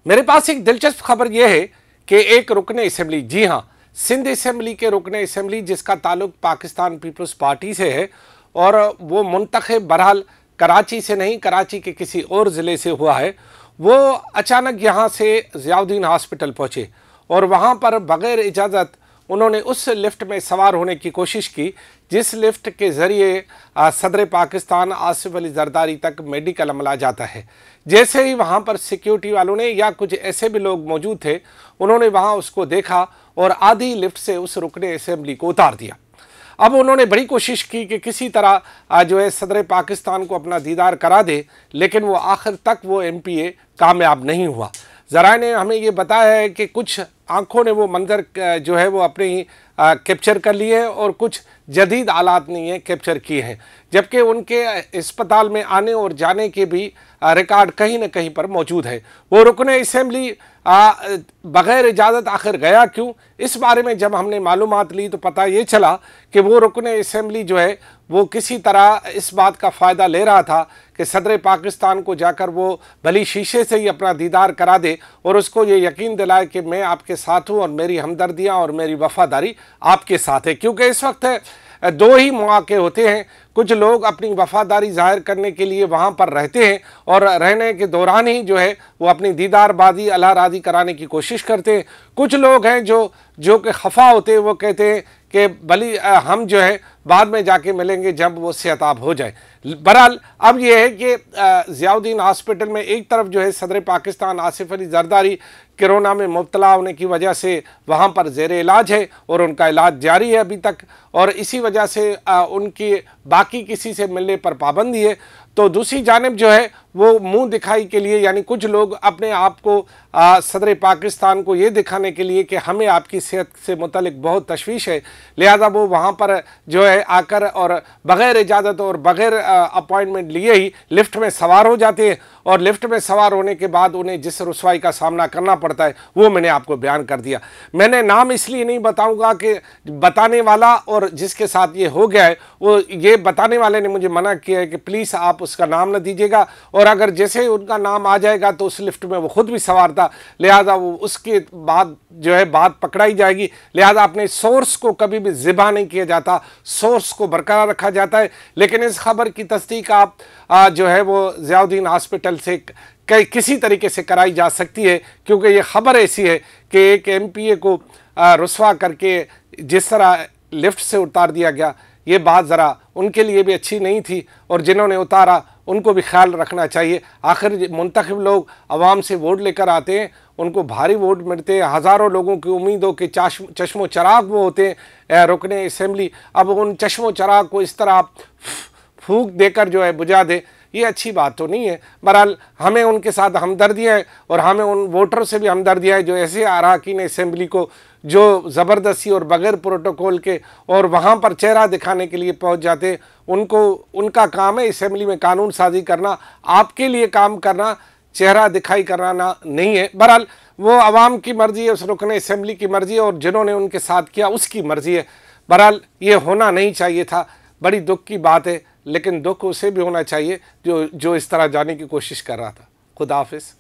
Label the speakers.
Speaker 1: मेरे पास एक दिलचस्प खबर यह है कि एक रुकने असेंबली, जी हाँ, सिंध असेंबली के रुकने असेंबली जिसका ताल्लुक पाकिस्तान पीपल्स पार्टी से है और वो मुंतखब बहरहाल कराची से नहीं, कराची के किसी और ज़िले से हुआ है, वो अचानक यहाँ से ज़ियाउद्दीन हॉस्पिटल पहुँचे और वहाँ पर बग़ैर इजाज़त उन्होंने उस लिफ्ट में सवार होने की कोशिश की जिस लिफ्ट के ज़रिए सदर पाकिस्तान आसिफ अली जरदारी तक मेडिकल अमला जाता है। जैसे ही वहाँ पर सिक्योरिटी वालों ने या कुछ ऐसे भी लोग मौजूद थे, उन्होंने वहाँ उसको देखा और आधी लिफ्ट से उस रुकने असेंबली को उतार दिया। अब उन्होंने बड़ी कोशिश की कि किसी तरह जो है सदर पाकिस्तान को अपना दीदार करा दे, लेकिन वो आखिर तक वो MPA कामयाब नहीं हुआ। ज़रा ने हमें ये बताया है कि कुछ आंखों ने वो मंजर जो है वो अपने ही कैप्चर कर लिए हैं और कुछ जदीद आलात ने ये कैप्चर किए हैं, जबकि उनके अस्पताल में आने और जाने के भी रिकॉर्ड कहीं न कहीं पर मौजूद है। वो रुकने असेंबली बग़ैर इजाज़त आखिर गया क्यों, इस बारे में जब हमने मालूमात ली तो पता ये चला कि वो रुकने असेंबली जो है वो किसी तरह इस बात का फ़ायदा ले रहा था कि सदर पाकिस्तान को जाकर वो भली शीशे से ही अपना दीदार करा दे और उसको ये यकीन दिलाए कि मैं आपके साथ हूँ और मेरी हमदर्दियाँ और मेरी वफ़ादारी आपके साथ है। क्योंकि इस वक्त दो ही मौके होते हैं, कुछ लोग अपनी वफ़ादारी ज़ाहिर करने के लिए वहाँ पर रहते हैं और रहने के दौरान ही जो है वो अपनी दीदारबाजी अल्लाह राज़ी कराने की कोशिश करते हैं। कुछ लोग हैं जो कि खफा होते हैं, वो कहते हैं कि भली हम जो है बाद में जाके मिलेंगे जब वो सेहताब हो जाए। बहरहाल अब ये है कि ज़ियाउद्दीन हॉस्पिटल में एक तरफ जो है सदर पाकिस्तान आसिफ अली जरदारी कोरोना में मुब्तला होने की वजह से वहाँ पर ज़ेर इलाज है और उनका इलाज जारी है अभी तक, और इसी वजह से उनकी बाकी किसी से मिलने पर पाबंदी है। तो दूसरी जानिब जो है वो मुंह दिखाई के लिए, यानी कुछ लोग अपने आप को सदर पाकिस्तान को ये दिखाने के लिए कि हमें आपकी सेहत से मुतल्लिक बहुत तशवीश है, लिहाजा वो वहाँ पर जो है आकर और बग़ैर इजाज़त और बग़ैर अपॉइंटमेंट लिए ही लिफ्ट में सवार हो जाते हैं और लिफ्ट में सवार होने के बाद उन्हें जिस रुसवाई का सामना करना पड़ता है वो मैंने आपको बयान कर दिया। मैंने नाम इसलिए नहीं बताऊंगा कि बताने वाला और जिसके साथ ये हो गया है वो ये बताने वाले ने मुझे मना किया है कि प्लीज़ आप उसका नाम न दीजिएगा, और अगर जैसे ही उनका नाम आ जाएगा तो उस लिफ्ट में वो खुद भी सवार था, लिहाजा वो उसके बाद जो है बात पकड़ाई जाएगी। लिहाजा अपने सोर्स को कभी भी ज़िबा नहीं किया जाता, सोर्स को बरकरार रखा जाता है। लेकिन इस खबर की तस्दीक आप जो है वो ज़ियाउद्दीन हॉस्पिटल से किसी तरीके से कराई जा सकती है, क्योंकि ये खबर ऐसी है कि एक MPA को रुसवा करके जिस तरह लिफ्ट से उतार दिया गया, ये बात ज़रा उनके लिए भी अच्छी नहीं थी और जिन्होंने उतारा उनको भी ख्याल रखना चाहिए। आखिर मुंतखब लोग आवाम से वोट लेकर आते हैं, उनको भारी वोट मिलते हैं, हज़ारों लोगों की उम्मीदों के चश्मो चराग वो होते हैं रुकने असेंबली। अब उन चश्मो चराग को इस तरह फूंक देकर जो है बुझा दे, ये अच्छी बात तो नहीं है। बहरहाल हमें उनके साथ हमदर्दियाँ है और हमें उन वोटरों से भी हमदर्दियाँ है जो ऐसे अरकान असेंबली को जो ज़बरदस्ती और बग़ैर प्रोटोकॉल के और वहाँ पर चेहरा दिखाने के लिए पहुँच जाते, उनको उनका काम है असेंबली में कानून साजी करना, आपके लिए काम करना, चेहरा दिखाई कराना नहीं है। बहरहाल वो आवाम की मर्ज़ी है, उस रुकने असेंबली की मर्ज़ी है और जिन्होंने उनके साथ किया उसकी मर्ज़ी है। बहरहाल ये होना नहीं चाहिए था, बड़ी दुख की बात है, लेकिन दुख उसे भी होना चाहिए जो इस तरह जाने की कोशिश कर रहा था। खुदा हाफिज़।